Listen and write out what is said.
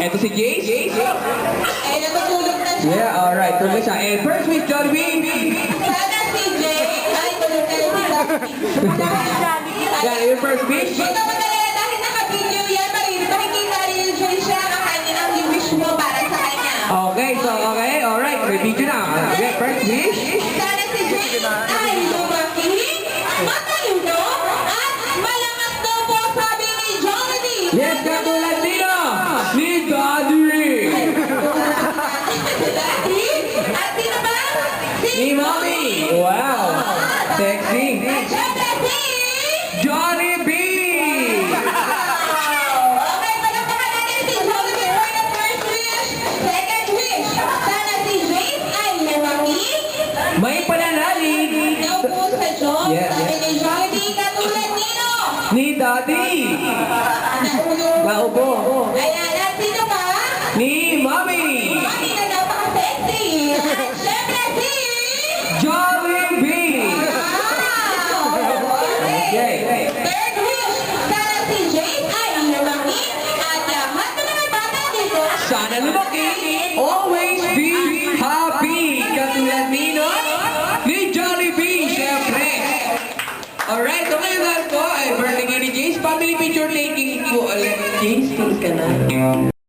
Eto si Jace. Ay, natutulog na siya. Yeah, alright. Tulog siya. And first with Jollibee. Sana si Jay. Ay, tulog na si Jollibee. Yeah, your first wish. Huwag ka mag-alala dahil naka-video yan. Makikita rin yung Jay siya kakanin ang yung wish mo para sa kanya. Okay, so okay. Alright, may video na. Okay, first wish. Sana si Jay ay lumaki, matalino, at malakas daw po sabi ni Jollibee. Yes, katulad nino. Ni Daddy. Daddy? At sino ba? Ni Mommy. Wow. Sexy. At syempre si... Jollibee. Okay, palakpakan natin si Jollibee for the first wish. Second wish, sana si Jace ay lumaki. May pananalig. Daw po sa Diyos, Yeah, sabi ni Jollibee, katulad nino. Ni Daddy. Naulog. Naubo. Ayan, at sino pa? Ni Mommy. Mami na napaka-sexy. At syempre si... Jollibee. Wow! Okay. Third wish, sana si Jace ay lumaki at lahat ng mga bata dito. Sana lumaki. Always be happy. Katulad nino. Ni Jollibee, syempre. Alright, so ngayon nga po ay birthday ni Jace. Family picture taking ko ulit. Jace, tulog ka na.